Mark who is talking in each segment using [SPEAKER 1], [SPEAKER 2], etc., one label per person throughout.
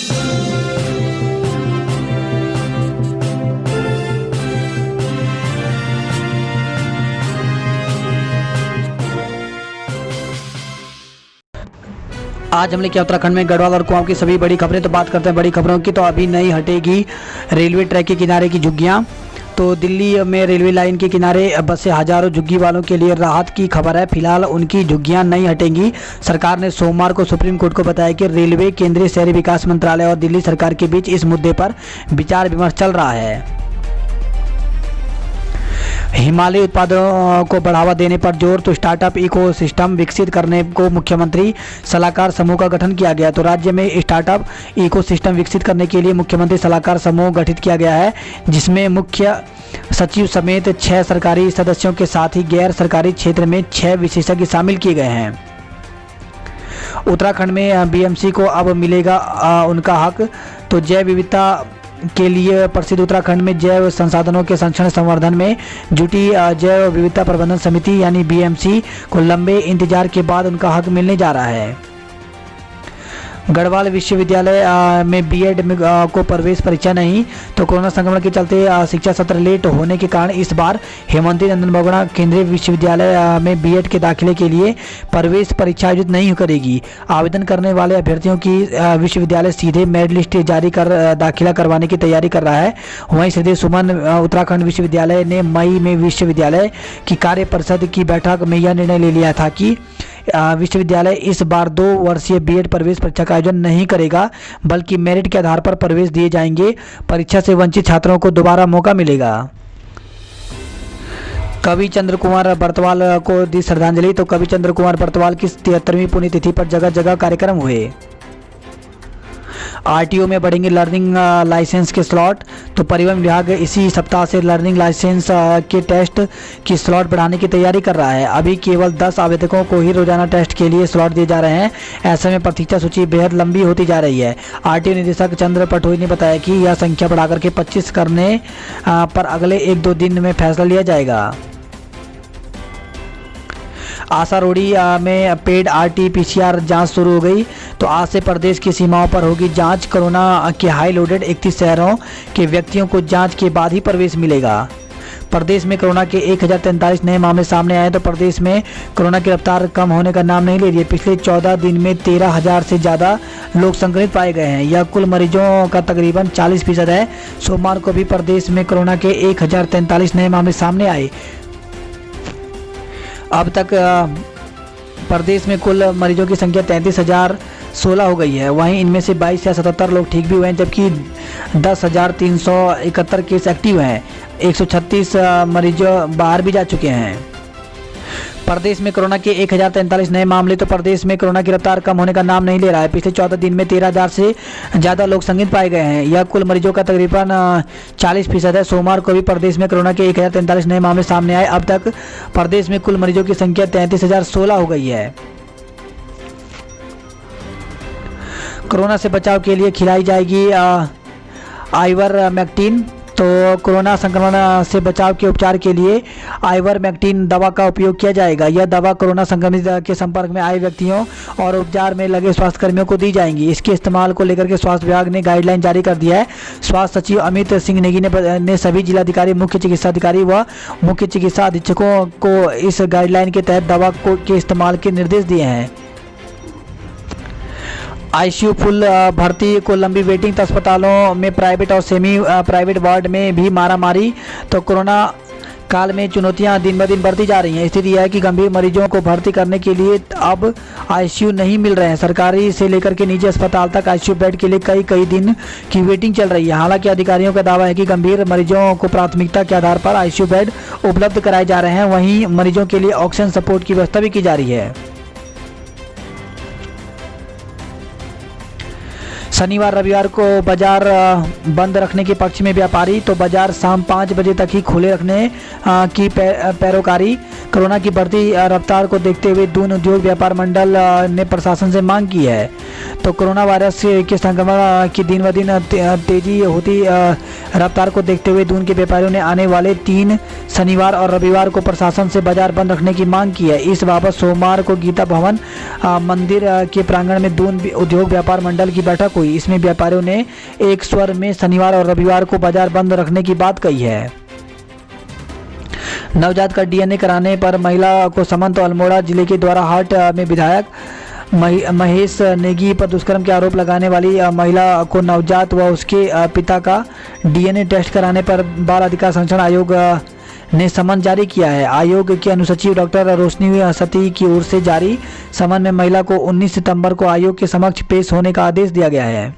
[SPEAKER 1] आज हम लेके उत्तराखंड में गढ़वाल और कुमाऊं की सभी बड़ी खबरें। तो बात करते हैं बड़ी खबरों की। तो अभी नहीं हटेगी रेलवे ट्रैक के किनारे की झुग्गियां। तो दिल्ली में रेलवे लाइन के किनारे बसे हजारों झुग्गी वालों के लिए राहत की खबर है। फिलहाल उनकी झुग्गियां नहीं हटेंगी। सरकार ने सोमवार को सुप्रीम कोर्ट को बताया कि रेलवे, केंद्रीय शहरी विकास मंत्रालय और दिल्ली सरकार के बीच इस मुद्दे पर विचार विमर्श चल रहा है। हिमालय उत्पादों को बढ़ावा देने पर जोर। तो स्टार्टअप इकोसिस्टम विकसित करने को मुख्यमंत्री सलाहकार समूह का गठन किया गया। तो राज्य में स्टार्टअप इकोसिस्टम विकसित करने के लिए मुख्यमंत्री सलाहकार समूह गठित किया गया है, जिसमें मुख्य सचिव समेत 6 सरकारी सदस्यों के साथ ही गैर सरकारी क्षेत्र में 6 विशेषज्ञ शामिल किए गए हैं। उत्तराखंड में बीएमसी को अब मिलेगा उनका हक। तो जैव विविधता के लिए प्रसिद्ध उत्तराखंड में जैव संसाधनों के संरक्षण संवर्धन में जुटी जैव विविधता प्रबंधन समिति यानी बीएमसी को लंबे इंतजार के बाद उनका हक मिलने जा रहा है। गढ़वाल विश्वविद्यालय में बीएड को प्रवेश परीक्षा नहीं। तो कोरोना संक्रमण के चलते शिक्षा सत्र लेट होने के कारण इस बार हेमंती नंदन बहुगुणा केंद्रीय विश्वविद्यालय में बीएड के दाखिले के लिए प्रवेश परीक्षा आयोजित नहीं करेगी। आवेदन करने वाले अभ्यर्थियों की विश्वविद्यालय सीधे मेरिट लिस्ट जारी कर दाखिला करवाने की तैयारी कर रहा है। वहीं श्रीदेव सुमन उत्तराखंड विश्वविद्यालय ने मई में विश्वविद्यालय की कार्य परिषद की बैठक में यह निर्णय ले लिया था कि विश्वविद्यालय इस बार 2 वर्षीय बीएड प्रवेश परीक्षा का आयोजन नहीं करेगा, बल्कि मेरिट के आधार पर प्रवेश दिए जाएंगे। परीक्षा से वंचित छात्रों को दोबारा मौका मिलेगा। कवि चंद्र कुमार बर्तवाल को दी श्रद्धांजलि। तो कवि चंद्र कुमार बर्तवाल की 73वीं पुण्यतिथि पर जगह जगह कार्यक्रम हुए। आरटीओ में बढ़ेंगे लर्निंग लाइसेंस के स्लॉट। तो परिवहन विभाग इसी सप्ताह से लर्निंग लाइसेंस के टेस्ट की स्लॉट बढ़ाने की तैयारी कर रहा है। अभी केवल 10 आवेदकों को ही रोजाना टेस्ट के लिए स्लॉट दिए जा रहे हैं। ऐसे में प्रतीक्षा सूची बेहद लंबी होती जा रही है। आरटीओ निदेशक चंद्र पटोई ने बताया कि यह संख्या बढ़ाकर के 25 करने पर अगले 1-2 दिन में फैसला लिया जाएगा। आसारोड़ी में पेड RT-PCR जांच शुरू हो गई। तो आज से प्रदेश की सीमाओं पर होगी जांच। कोरोना के हाई लोडेड 31 शहरों के व्यक्तियों को जांच के बाद ही प्रवेश मिलेगा। प्रदेश में कोरोना के 1043 नए मामले सामने आए। तो प्रदेश में कोरोना की रफ्तार कम होने का नाम नहीं ले रही है। पिछले 14 दिन में 13,000 से ज़्यादा लोग संक्रमित पाए गए हैं। यह कुल मरीजों का तकरीबन 40% है। सोमवार को भी प्रदेश में कोरोना के 1043 नए मामले सामने आए। अब तक प्रदेश में कुल मरीजों की संख्या 33,016 हो गई है। वहीं इनमें से 22 या 77 लोग ठीक भी हुए हैं, जबकि 10,371 केस एक्टिव हैं। 136 मरीज बाहर भी जा चुके हैं। प्रदेश में कोरोना के 1043 नए मामले। तो प्रदेश में कोरोना की रफ्तार कम होने का नाम नहीं ले रहा है। पिछले 14 दिन में 13,000 से ज़्यादा लोग संक्रमित पाए गए हैं। यह कुल मरीजों का तकरीबन 40% है। सोमवार को भी प्रदेश में कोरोना के 1043 नए मामले सामने आए। अब तक प्रदेश में कुल मरीजों की संख्या 33,016 हो गई है। कोरोना से बचाव के लिए खिलाई जाएगी आइवरमेक्टिन। तो कोरोना संक्रमण से बचाव के उपचार के लिए आइवरमेक्टिन दवा का उपयोग किया जाएगा। यह दवा कोरोना संक्रमित के संपर्क में आए व्यक्तियों और उपचार में लगे स्वास्थ्यकर्मियों को दी जाएंगी। इसके इस्तेमाल को लेकर के स्वास्थ्य विभाग ने गाइडलाइन जारी कर दिया है। स्वास्थ्य सचिव अमित सिंह नेगी ने सभी जिलाधिकारी, मुख्य चिकित्सा अधिकारी व मुख्य चिकित्सा अधीक्षकों को इस गाइडलाइन के तहत दवा के इस्तेमाल के निर्देश दिए हैं। आईसीयू फुल भर्ती को लंबी वेटिंग। तो अस्पतालों में प्राइवेट और सेमी प्राइवेट वार्ड में भी मारामारी। तो कोरोना काल में चुनौतियां दिन ब दिन बढ़ती जा रही हैं। स्थिति यह है कि गंभीर मरीजों को भर्ती करने के लिए अब आईसीयू नहीं मिल रहे हैं। सरकारी से लेकर के निजी अस्पताल तक आईसीयू बेड के लिए कई दिन की वेटिंग चल रही है। हालांकि अधिकारियों का दावा है कि गंभीर मरीजों को प्राथमिकता के आधार पर आईसीयू बेड उपलब्ध कराए जा रहे हैं। वहीं मरीजों के लिए ऑक्सीजन सपोर्ट की व्यवस्था भी की जा रही है। शनिवार रविवार को बाजार बंद रखने के पक्ष में व्यापारी। तो बाजार शाम 5 बजे तक ही खुले रखने की पैरोकारी। कोरोना की बढ़ती रफ्तार को देखते हुए दून उद्योग व्यापार मंडल ने प्रशासन से मांग की है। तो कोरोना वायरस के संक्रमण की दिन ब दिन तेजी होती रफ्तार को देखते हुए दून के व्यापारियों ने आने वाले 3 शनिवार और रविवार को प्रशासन से बाजार बंद रखने की मांग की है। इस बाबत सोमवार को गीता भवन मंदिर के प्रांगण में दून उद्योग व्यापार मंडल की बैठक हुई। इसमें व्यापारियों ने एक स्वर में शनिवार और रविवार को बाजार बंद रखने की बात कही है। नवजात का डीएनए कराने पर महिला को समन। तो अल्मोड़ा जिले के द्वाराहाट में विधायक महेश नेगी पर दुष्कर्म के आरोप लगाने वाली महिला को नवजात व उसके पिता का डीएनए टेस्ट कराने पर बाल अधिकार संरक्षण आयोग ने समन जारी किया है। आयोग के अनुसचिव डॉक्टर रोशनी सती की ओर से जारी समन में महिला को 19 सितंबर को आयोग के समक्ष पेश होने का आदेश दिया गया है।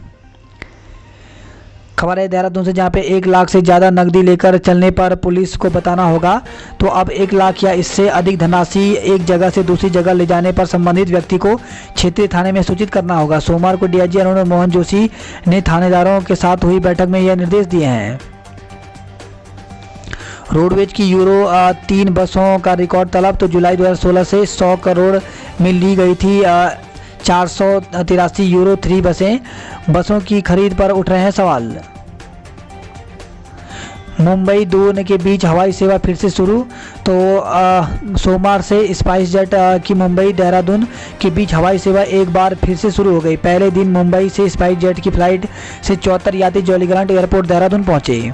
[SPEAKER 1] खबर है देहरादून से, जहां पे 1 लाख से ज़्यादा नकदी लेकर चलने पर पुलिस को बताना होगा। तो अब 1 लाख या इससे अधिक धनराशि एक जगह से दूसरी जगह ले जाने पर संबंधित व्यक्ति को क्षेत्रीय थाने में सूचित करना होगा। सोमवार को डीआईजी अरुण मोहन जोशी ने थानेदारों के साथ हुई बैठक में यह निर्देश दिए हैं। रोडवेज की यूरो 3 बसों का रिकॉर्ड तलब। तो जुलाई 2016 से 100 करोड़ में ली गई थी 483 यूरो 3 बसों की खरीद पर उठ रहे हैं सवाल। मुंबई दून के बीच हवाई सेवा फिर से शुरू। तो सोमवार से स्पाइस जेट की मुंबई देहरादून के बीच हवाई सेवा एक बार फिर से शुरू हो गई। पहले दिन मुंबई से स्पाइस जेट की फ्लाइट से 74 यात्री जॉली ग्रांट एयरपोर्ट देहरादून पहुंचे।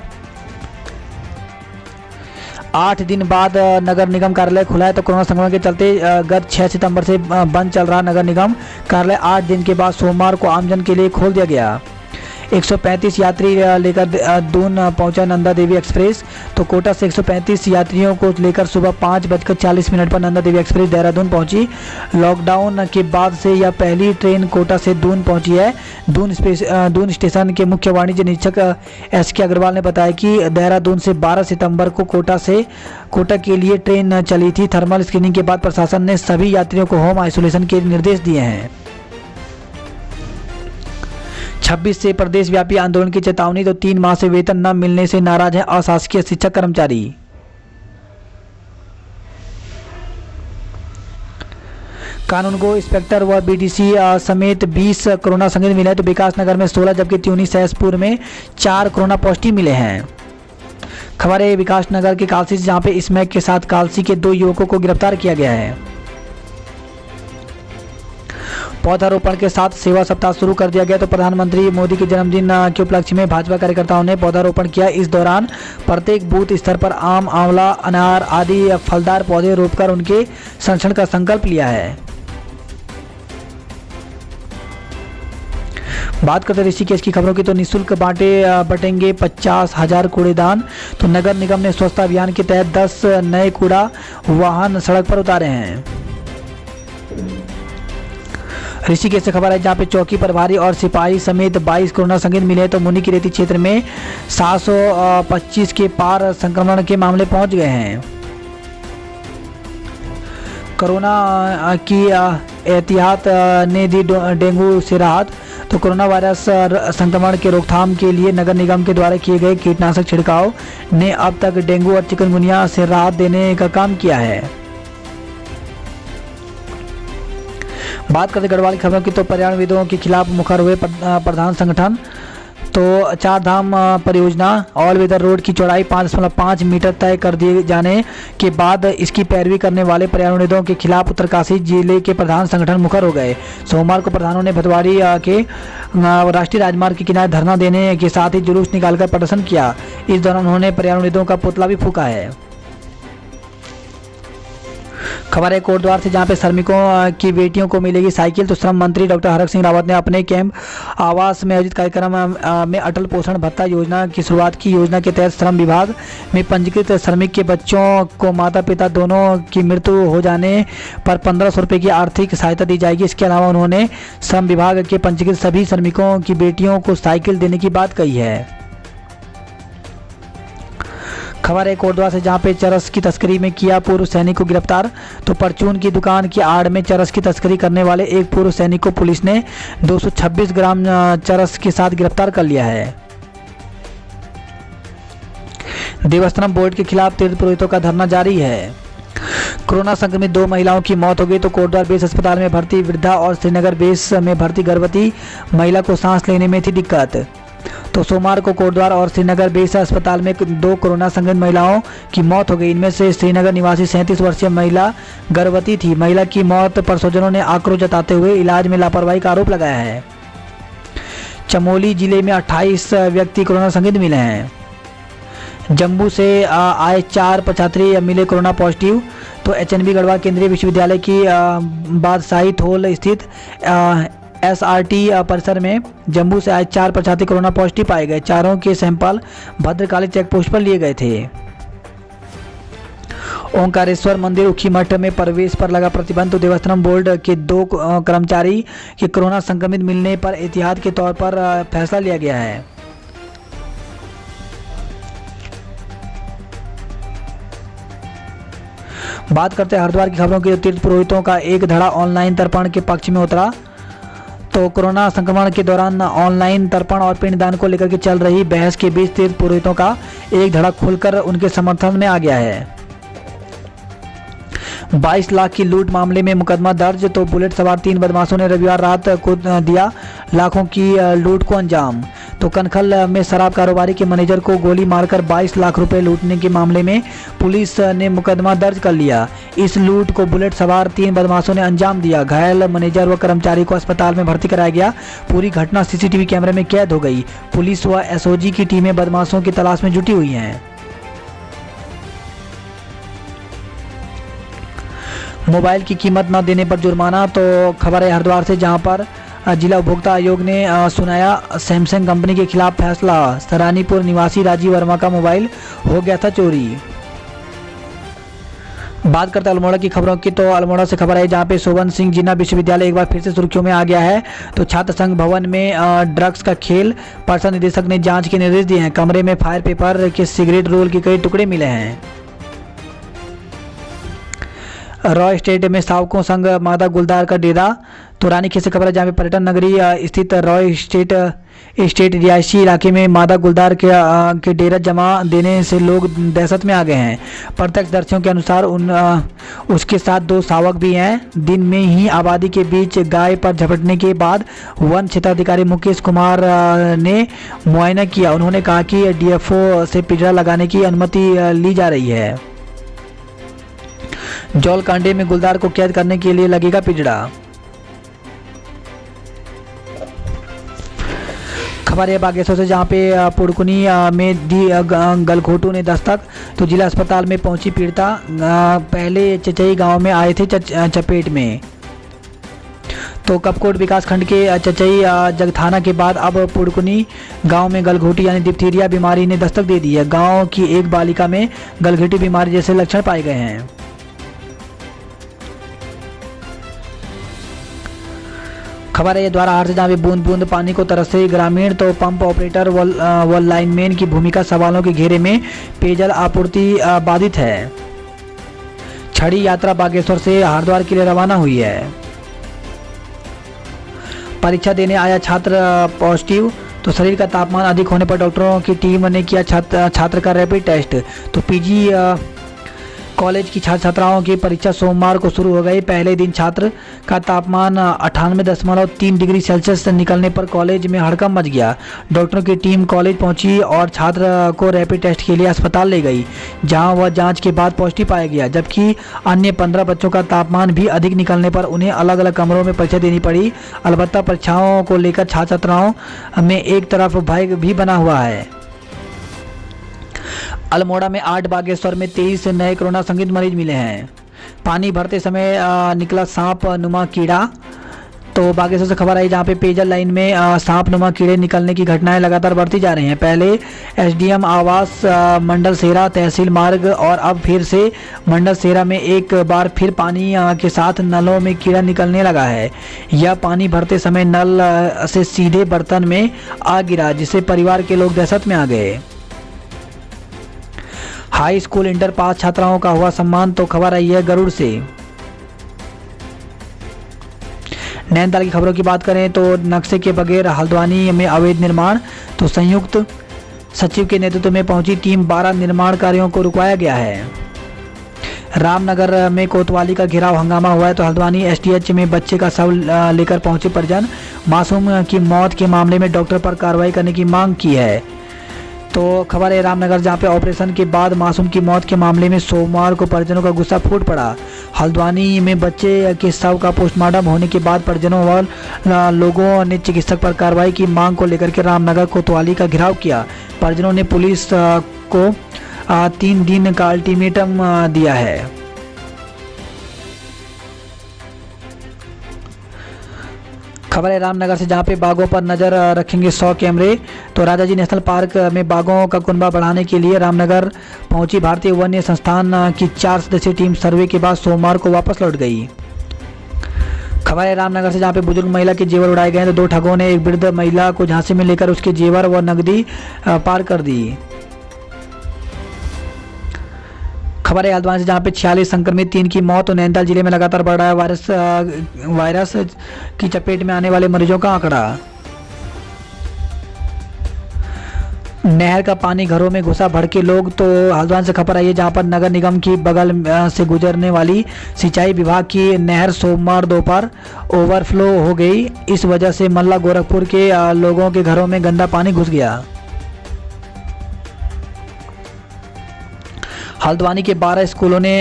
[SPEAKER 1] 8 दिन बाद नगर निगम कार्यालय खुला है। तो कोरोना संक्रमण के चलते गत 6 सितंबर से बंद चल रहा नगर निगम कार्यालय 8 दिन के बाद सोमवार को आमजन के लिए खोल दिया गया। 135 यात्री लेकर दून पहुंचा नंदा देवी एक्सप्रेस। तो कोटा से 135 यात्रियों को लेकर सुबह 5:40 पर नंदा देवी एक्सप्रेस देहरादून पहुंची। लॉकडाउन के बाद से यह पहली ट्रेन कोटा से दून पहुंची है। दून स्टेशन के मुख्य वाणिज्य निरीक्षक SK अग्रवाल ने बताया कि देहरादून से 12 सितंबर को कोटा के लिए ट्रेन चली थी। थर्मल स्क्रीनिंग के बाद प्रशासन ने सभी यात्रियों को होम आइसोलेशन के निर्देश दिए हैं। 26 से प्रदेश व्यापी आंदोलन की चेतावनी। तो 3 माह से वेतन न मिलने से नाराज हैं अशासकीय शिक्षक कर्मचारी। कानूनगो इंस्पेक्टर व BDC समेत 20 कोरोना संक्रमित मिले। तो विकास नगर में 16 जबकि त्यूनी सहसपुर में 4 कोरोना पॉजिटिव मिले हैं। खबर है विकास नगर के कालसी से, जहां पे स्मैक के साथ कालसी के 2 युवकों को गिरफ्तार किया गया है। पौधारोपण के साथ सेवा सप्ताह शुरू कर दिया गया। तो प्रधानमंत्री मोदी के जन्मदिन के उपलक्ष्य में भाजपा कार्यकर्ताओं ने पौधारोपण किया। इस दौरान प्रत्येक बूथ स्तर पर आम, आंवला, अनार आदि फलदार पौधे रोपकर उनके संरक्षण का संकल्प लिया है। बात करते ऋषिकेश की खबरों की। तो निःशुल्क बटेंगे 50,000 कूड़ेदान। तो नगर निगम ने स्वच्छता अभियान के तहत 10 नए कूड़ा वाहन सड़क पर उतारे हैं। ऋषिकेश से खबर है, जहां पे चौकी प्रभारी और सिपाही समेत 22 कोरोना संक्रमित मिले। तो मुनि की रेती क्षेत्र में 725 के पार संक्रमण के मामले पहुंच गए हैं। कोरोना की एहतियात ने दी डेंगू से राहत। तो कोरोना वायरस संक्रमण के रोकथाम के लिए नगर निगम के द्वारा किए गए कीटनाशक छिड़काव ने अब तक डेंगू और चिकनगुनिया से राहत देने का काम किया है। बात करते गढ़वाल की खबरों की। तो पर्यावरणविदों के खिलाफ मुखर हुए प्रधान संगठन। तो 4 धाम परियोजना ऑल वेदर रोड की चौड़ाई 5.5 मीटर तय कर दिए जाने के बाद इसकी पैरवी करने वाले पर्यावरणविदों के खिलाफ उत्तरकाशी जिले के प्रधान संगठन मुखर हो गए। सोमवार को प्रधानों ने भदवाड़ी के राष्ट्रीय राजमार्ग के किनारे धरना देने के साथ ही जुलूस निकालकर प्रदर्शन किया। इस दौरान उन्होंने पर्यावरणविदों का पुतला भी फूंका है। खबर है कोटद्वार से, जहां पे श्रमिकों की बेटियों को मिलेगी साइकिल। तो श्रम मंत्री डॉक्टर हरक सिंह रावत ने अपने कैंप आवास में आयोजित कार्यक्रम में अटल पोषण भत्ता योजना की शुरुआत की। योजना के तहत श्रम विभाग में पंजीकृत श्रमिक के बच्चों को माता पिता दोनों की मृत्यु हो जाने पर 1500 रुपये की आर्थिक सहायता दी जाएगी। इसके अलावा उन्होंने श्रम विभाग के पंजीकृत सभी श्रमिकों की बेटियों को साइकिल देने की बात कही है। खबर है कोटद्वार से, जहां पे चरस की तस्करी में किया पूर्व सैनिक को गिरफ्तार। तो परचून की दुकान की आड़ में चरस की तस्करी करने वाले एक पूर्व सैनिक को पुलिस ने 226 ग्राम चरस के साथ गिरफ्तार कर लिया है। देवस्थानम बोर्ड के खिलाफ तीर्थ पुरोहितों का धरना जारी है। कोरोना संक्रमित 2 महिलाओं की मौत हो गई। तो कोटद्वार बेस अस्पताल में भर्ती वृद्धा और श्रीनगर बेस में भर्ती गर्भवती महिला को सांस लेने में थी दिक्कत। तो सोमवार को कोटद्वार और श्रीनगर बेस अस्पताल में 2 कोरोना संक्रमित महिलाओं की मौत हो गई। इनमें से श्रीनगर निवासी 37 वर्षीय महिला गर्भवती थी। महिला की मौत पर स्वजनों ने आक्रोश जताते हुए इलाज में लापरवाही का आरोप लगाया है। चमोली जिले में 28 व्यक्ति कोरोना संक्रमित मिले हैं। जम्मू से आए 4 छात्री मिले कोरोना पॉजिटिव। तो एचएनबी गढ़वा केंद्रीय विश्वविद्यालय की बादशाही थोल स्थित एसआरटी परिसर में जम्मू से आए 4 छात्री कोरोना पॉजिटिव पाए गए। चारों के सैंपल भद्रकाली चेकपोस्ट पर लिए गए थे। ओंकारेश्वर मंदिर उखीमठ में प्रवेश पर लगा प्रतिबंध। तो देवस्थानम बोर्ड के 2 कर्मचारी के कोरोना संक्रमित मिलने पर एहतियात के तौर पर फैसला लिया गया है। बात करते हैं हरिद्वार की खबरों की। तीर्थ पुरोहितों का एक धड़ा ऑनलाइन तर्पण के पक्ष में उतरा। तो कोरोना संक्रमण के दौरान ऑनलाइन तर्पण और पिंडदान को लेकर के चल रही बहस के बीच तीर्थ पुरोहितों का एक धड़ा खुलकर उनके समर्थन में आ गया है। 22 लाख की लूट मामले में मुकदमा दर्ज। तो बुलेट सवार 3 बदमाशों ने रविवार रात को दिया लाखों की लूट को अंजाम। तो कनखल में शराब कारोबारी के मैनेजर को गोली मारकर 22 लाख रुपए लूटने के मामले में पुलिस ने मुकदमा दर्ज कर लिया। इस लूट को बुलेट सवार 3 बदमाशों ने अंजाम दिया। घायल मैनेजर व कर्मचारी को अस्पताल में भर्ती कराया गया। पूरी घटना सीसीटीवी कैमरे में कैद हो गई। पुलिस व एसओजी की टीमें बदमाशों की तलाश में जुटी हुई हैं। मोबाइल की कीमत न देने पर जुर्माना। तो खबर है हरिद्वार से, जहां पर जिला उपभोक्ता आयोग ने सुनाया सैमसंग कंपनी के खिलाफ फैसला। सरानीपुर निवासी राजीव वर्मा का मोबाइल हो गया था चोरी। बात करते हैं अल्मोड़ा की खबरों की। तो अल्मोड़ा से खबर है जहां पे शोभन सिंह जिन्ना विश्वविद्यालय एक बार फिर से सुर्खियों में आ गया है। तो छात्र संघ भवन में ड्रग्स का खेल, पर्षद निदेशक ने जांच के निर्देश दिए हैं। कमरे में फायर पेपर के सिगरेट रोल के कई टुकड़े मिले हैं। रॉय स्टेट में सावकों संग मादा गुलदार का डेरा। तो रानीखेत से खबर है जहाँ पे पर्यटन नगरी स्थित रॉय स्टेट रिहायशी इलाके में मादा गुलदार के डेरा जमा देने से लोग दहशत में आ गए हैं। प्रत्यक्षदर्शियों के अनुसार उसके साथ 2 शावक भी हैं। दिन में ही आबादी के बीच गाय पर झपटने के बाद वन क्षेत्राधिकारी मुकेश कुमार ने मुआयना किया। उन्होंने कहा कि डीएफओ से पिंजरा लगाने की अनुमति ली जा रही है। जौलकांडे में गुलदार को कैद करने के लिए लगेगा पिंजरा। खबर है बागेश्वर से, जहां पे पुड़कुनी में दी गलघोटू ने दस्तक। तो जिला अस्पताल में पहुंची पीड़िता। पहले चचई गांव में आए थे चपेट में। तो कपकोट विकास खंड के चचई जगथाना के बाद अब पुड़कुनी गांव में गलघोटी यानी डिप्थीरिया बीमारी ने दस्तक दे दी है। गांव की एक बालिका में गलघोटी बीमारी जैसे लक्षण पाए गए हैं। खबर है द्वारा हार से, जहाँ पे बूंद बूंद पानी को तरसे ग्रामीण। तो पंप ऑपरेटर व लाइनमैन की भूमिका सवालों के घेरे में, पेयजल आपूर्ति बाधित है। छड़ी यात्रा बागेश्वर से हरिद्वार के लिए रवाना हुई है। परीक्षा देने आया छात्र पॉजिटिव। तो शरीर का तापमान अधिक होने पर डॉक्टरों की टीम ने किया छात्र का रैपिड टेस्ट। तो पीजी कॉलेज की छात्र छात्राओं की परीक्षा सोमवार को शुरू हो गई। पहले दिन छात्र का तापमान 98.3 डिग्री सेल्सियस निकलने पर कॉलेज में हड़कंप मच गया। डॉक्टरों की टीम कॉलेज पहुंची और छात्र को रैपिड टेस्ट के लिए अस्पताल ले गई, जहां वह जांच के बाद पॉजिटिव पाया गया। जबकि अन्य 15 बच्चों का तापमान भी अधिक निकलने पर उन्हें अलग अलग कमरों में परीक्षा देनी पड़ी। अलबत्ता परीक्षाओं को लेकर छात्र छात्राओं में एक तरफ भय भी बना हुआ है। अल्मोड़ा में 8, बागेश्वर में 23 नए कोरोना संक्रमित मरीज मिले हैं। पानी भरते समय निकला सांप नुमा कीड़ा। तो बागेश्वर से खबर आई जहाँ पे पेयजल लाइन में सांप नुमा कीड़े निकलने की घटनाएं लगातार बढ़ती जा रही हैं। पहले एसडीएम आवास मंडल सेरा तहसील मार्ग और अब फिर से मंडल सेरा में एक बार फिर पानी के साथ नलों में कीड़ा निकलने लगा है। यह पानी भरते समय नल से सीधे बर्तन में आ गिरा, जिससे परिवार के लोग दहशत में आ गए। हाई स्कूल इंटर पास छात्राओं का हुआ सम्मान। तो खबर आई है गरुड़ से। नैनीताल की खबरों की बात करें तो नक्शे के बगैर हल्द्वानी में अवैध निर्माण। तो संयुक्त सचिव के नेतृत्व में पहुंची टीम 12 निर्माण कार्यों को रुकवाया गया है। रामनगर में कोतवाली का घेराव हंगामा हुआ है। तो हल्द्वानी एसटीएच में बच्चे का शव लेकर पहुंचे परिजन, मासूम की मौत के मामले में डॉक्टर पर कार्रवाई करने की मांग की है। तो खबर है रामनगर, जहां पे ऑपरेशन के बाद मासूम की मौत के मामले में सोमवार को परिजनों का गुस्सा फूट पड़ा। हल्द्वानी में बच्चे के शव का पोस्टमार्टम होने के बाद परिजनों और लोगों ने चिकित्सक पर कार्रवाई की मांग को लेकर के रामनगर कोतवाली का घेराव किया। परिजनों ने पुलिस को 3 दिन का अल्टीमेटम दिया है। खबर है रामनगर से, जहां पे बाघों पर नज़र रखेंगे 100 कैमरे। तो राजाजी नेशनल पार्क में बाघों का कुनबा बढ़ाने के लिए रामनगर पहुंची भारतीय वन्य संस्थान की 4 सदस्यीय टीम सर्वे के बाद सोमवार को वापस लौट गई। खबर है रामनगर से, जहां पे बुजुर्ग महिला के जेवर उड़ाए गए। तो 2 ठगों ने एक वृद्ध महिला को झांसे में लेकर उसके जेवर व नकदी पार कर दी। खबर है हल्द्वानी से, जहां पे 46 संक्रमित, 3 की मौत। तो नैनीताल जिले में लगातार बढ़ रहा है वायरस की चपेट में आने वाले मरीजों का आंकड़ा। नहर का पानी घरों में घुसा, भड़के लोग। तो हल्द्वानी से खबर आई है, जहां पर नगर निगम की बगल से गुजरने वाली सिंचाई विभाग की नहर सोमवार दोपहर ओवरफ्लो हो गई। इस वजह से मल्ला गोरखपुर के लोगों के घरों में गंदा पानी घुस गया। हल्द्वानी के 12 स्कूलों ने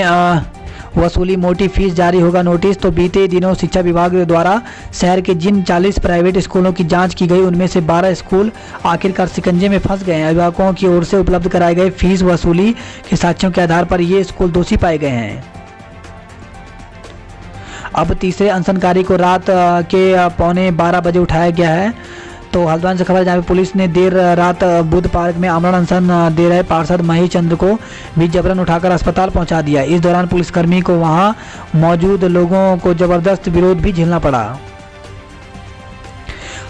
[SPEAKER 1] वसूली मोटी फीस, जारी होगा नोटिस। तो बीते दिनों शिक्षा विभाग द्वारा शहर के जिन 40 प्राइवेट स्कूलों की जांच की गई, उनमें से 12 स्कूल आखिरकार शिकंजे में फंस गए हैं। अभिभावकों की ओर से उपलब्ध कराए गए फीस वसूली के साक्ष्यों के आधार पर ये स्कूल दोषी पाए गए हैं। अब तीसरे अनशनकारी को रात के 11:45 बजे उठाया गया है। तो हल्द्वानी से खबर, जहाँ पे पुलिस ने देर रात बुद्ध पार्क में आमरण अनशन दे रहे पार्षद महेश चंद्र को भी जबरन उठाकर अस्पताल पहुंचा दिया। इस दौरान पुलिसकर्मी को वहां मौजूद लोगों को जबरदस्त विरोध भी झेलना पड़ा।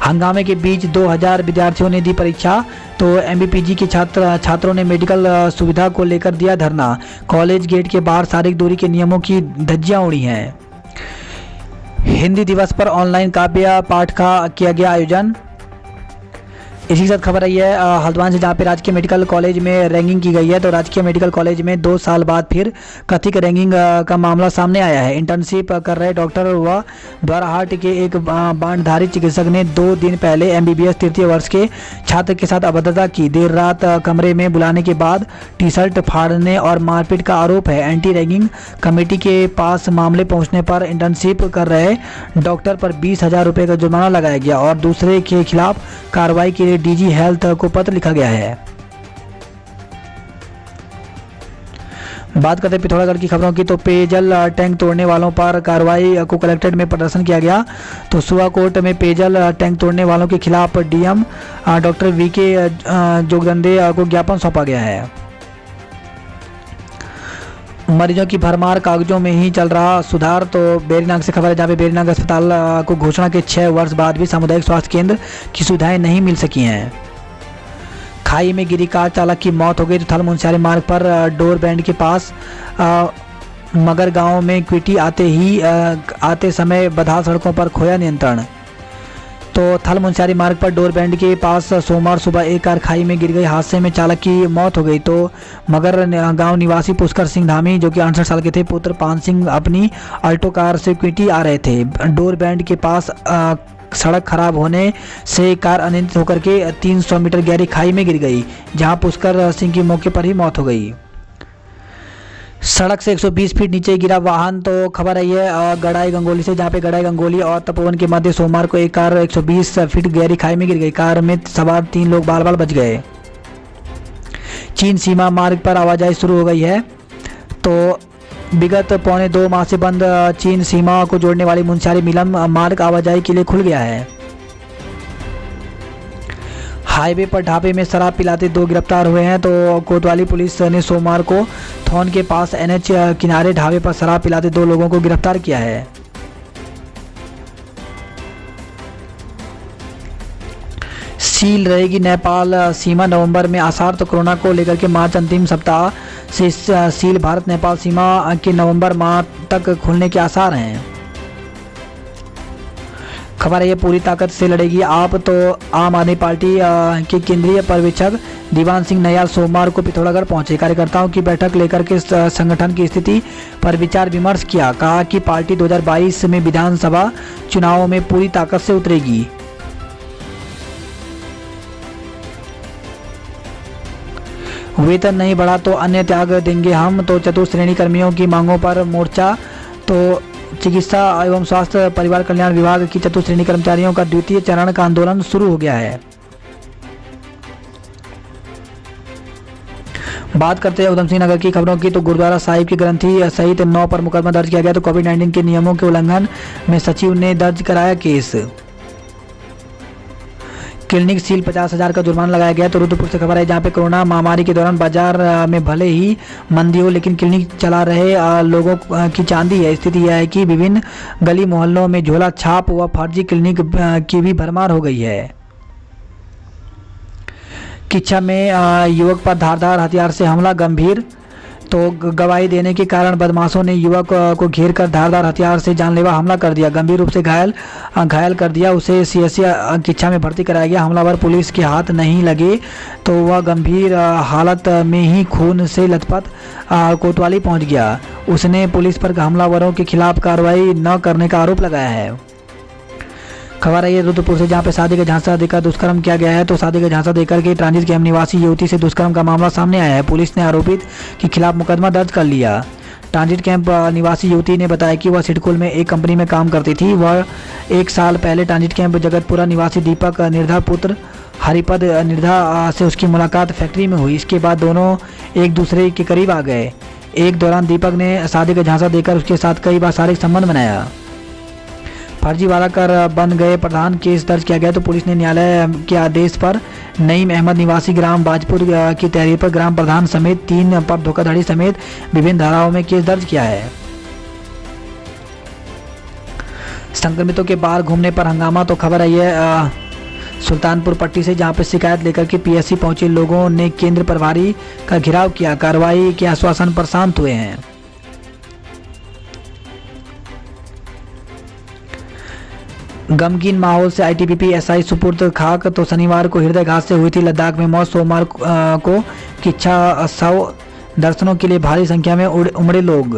[SPEAKER 1] हंगामे के बीच 2000 विद्यार्थियों ने दी परीक्षा। तो एमबीपीजी के छात्रों ने मेडिकल सुविधा को लेकर दिया धरना। कॉलेज गेट के बाहर शारीरिक दूरी के नियमों की धज्जियां उड़ी हैं। हिंदी दिवस पर ऑनलाइन काव्य पाठ का किया गया आयोजन। इसी के साथ खबर आई है हल्द्वानी से, जहाँ पे राजकीय मेडिकल कॉलेज में रैंकिंग की गई है। तो राजकीय मेडिकल कॉलेज में 2 साल बाद फिर कथित रैंकिंग का मामला सामने आया है। इंटर्नशिप कर रहे डॉक्टर व द्वाराहाट के एक बांडधारी चिकित्सक ने 2 दिन पहले एमबीबीएस तृतीय वर्ष के छात्र के साथ अभद्रता की। देर रात कमरे में बुलाने के बाद टी-शर्ट फाड़ने और मारपीट का आरोप है। एंटी रैंकिंग कमेटी के पास मामले पहुँचने पर इंटर्नशिप कर रहे डॉक्टर पर 20,000 रुपये का जुर्माना लगाया गया और दूसरे के खिलाफ कार्रवाई के लिए डीजी हेल्थ को पत्र लिखा गया है। बात करते हैं पिथौरागढ़ की खबरों की। तो पेयजल टैंक तोड़ने वालों पर कार्रवाई को कलेक्ट्रेट में प्रदर्शन किया गया। तो सुआकोट में पेयजल टैंक तोड़ने वालों के खिलाफ डीएम डॉक्टर वीके जोगदंडे को ज्ञापन सौंपा गया है। मरीजों की भरमार, कागजों में ही चल रहा सुधार। तो बेरीनाग से खबर है, जहाँ पे बेरीनाग अस्पताल को घोषणा के 6 वर्ष बाद भी सामुदायिक स्वास्थ्य केंद्र की सुविधाएं नहीं मिल सकी हैं। खाई में गिरी कार चालक की मौत हो गई। तो थल मुंशियारी मार्ग पर डोर बैंड के पास मगर गांव में क्विटी आते समय बदहाल सड़कों पर खोया नियंत्रण। तो थल मुंशियारी मार्ग पर डोर बैंड के पास सोमवार सुबह एक कार खाई में गिर गई। हादसे में चालक की मौत हो गई। तो मगर गांव निवासी पुष्कर सिंह धामी, जो कि 68 साल के थे, पुत्र पान सिंह अपनी अल्टो कार से क्विटी आ रहे थे। डोर बैंड के पास सड़क खराब होने से कार अनियंत्रित होकर के 300 मीटर गहरी खाई में गिर गई, जहां पुष्कर सिंह की मौके पर ही मौत हो गई। सड़क से 120 फीट नीचे गिरा वाहन। तो खबर आई है गड़ाई गंगोली से, जहाँ पे गड़ाई गंगोली और तपोवन के मध्य सोमवार को एक कार 120 फीट गहरी खाई में गिर गई। कार में सवार 3 लोग बाल बाल बच गए। चीन सीमा मार्ग पर आवाजाही शुरू हो गई है। तो विगत 1.25 माह से बंद चीन सीमा को जोड़ने वाली मुंशियारी मिलन मार्ग आवाजाही के लिए खुल गया है। हाईवे पर ढाबे में शराब पिलाते 2 गिरफ्तार हुए हैं। तो कोतवाली पुलिस ने सोमवार को थौन के पास एनएच किनारे ढाबे पर शराब पिलाते 2 लोगों को गिरफ्तार किया है। सील रहेगी नेपाल सीमा, नवंबर में आसार। तो कोरोना को लेकर के मार्च अंतिम सप्ताह से सील भारत नेपाल सीमा के नवंबर माह तक खुलने के आसार हैं। खबर है ये पूरी ताकत से लड़ेगी आप। तो आम आदमी पार्टी के केंद्रीय पर्यवेक्षक दीवान सिंह नयाल सोमवार को पिथौरागढ़ पहुंचे। कार्यकर्ताओं की बैठक लेकर के संगठन की स्थिति पर विचार विमर्श किया। कहा कि पार्टी 2022 में विधानसभा चुनावों में पूरी ताकत से उतरेगी। वेतन नहीं बढ़ा तो अन्य त्याग देंगे हम। तो चतुर्श्रेणी कर्मियों की मांगों पर मोर्चा। तो चिकित्सा एवं स्वास्थ्य परिवार कल्याण विभाग की चतुर्श्रेणी कर्मचारियों का द्वितीय चरण का आंदोलन शुरू हो गया है। बात करते हैं उधम सिंह नगर की खबरों की। तो गुरुद्वारा साहिब की ग्रंथी सहित 9 पर मुकदमा दर्ज किया गया। तो कोविड-19 के नियमों के उल्लंघन में सचिव ने दर्ज कराया केस। क्लिनिक सील 50,000 का जुर्माना लगाया गया। तो रुद्रपुर से खबर है जहां पे कोरोना महामारी के दौरान बाजार में भले ही मंदी हो लेकिन क्लिनिक चला रहे लोगों की चांदी है। स्थिति यह है कि विभिन्न गली मोहल्लों में झोला छाप व फर्जी क्लिनिक की भी भरमार हो गई है। किच्छा में युवक पर धारदार हथियार से हमला गंभीर। तो गवाही देने के कारण बदमाशों ने युवक को घेर कर धारदार हथियार से जानलेवा हमला कर दिया। गंभीर रूप से घायल कर दिया। उसे सीएससी किच्छा में भर्ती कराया गया। हमलावर पुलिस के हाथ नहीं लगे तो वह गंभीर हालत में ही खून से लथपथ कोतवाली पहुंच गया। उसने पुलिस पर हमलावरों के खिलाफ कार्रवाई न करने का आरोप लगाया है। खबर है ये रुद्रपुर से जहां पे शादी का झांसा देकर दुष्कर्म किया गया है। तो शादी का झांसा देकर के ट्रांजिट कैंप निवासी युवती से दुष्कर्म का मामला सामने आया है। पुलिस ने आरोपित के खिलाफ मुकदमा दर्ज कर लिया। ट्रांजिट कैंप निवासी युवती ने बताया कि वह सिडकुल में एक कंपनी में काम करती थी। वह 1 साल पहले ट्रांजिट कैंप जगतपुरा निवासी दीपक निर्धा पुत्र हरिपद निर्धा से उसकी मुलाकात फैक्ट्री में हुई। इसके बाद दोनों एक दूसरे के करीब आ गए। एक दौरान दीपक ने शादी का झांसा देकर उसके साथ कई बार शारीरिक संबंध बनाया। फर्जी वादा कर बन गए प्रधान केस दर्ज किया गया। तो पुलिस ने न्यायालय के आदेश पर नईम अहमद निवासी ग्राम बाजपुर की तहरीर पर ग्राम प्रधान समेत 3 पर धोखाधड़ी समेत विभिन्न धाराओं में केस दर्ज किया है। संक्रमितों के बाहर घूमने पर हंगामा। तो खबर है यह सुल्तानपुर पट्टी से जहां पर शिकायत लेकर के पीएससी पहुंचे लोगों ने केंद्र प्रभारी का घेराव किया। कार्रवाई के आश्वासन पर शांत हुए हैं। गमगीन माहौल से आईटीबीपी एसआई सुपुर्द खाक। तो शनिवार को हृदयघात से हुई थी लद्दाख में मौत। सोमवार को किच्छा 100 दर्शनों के लिए भारी संख्या में उमड़े लोग।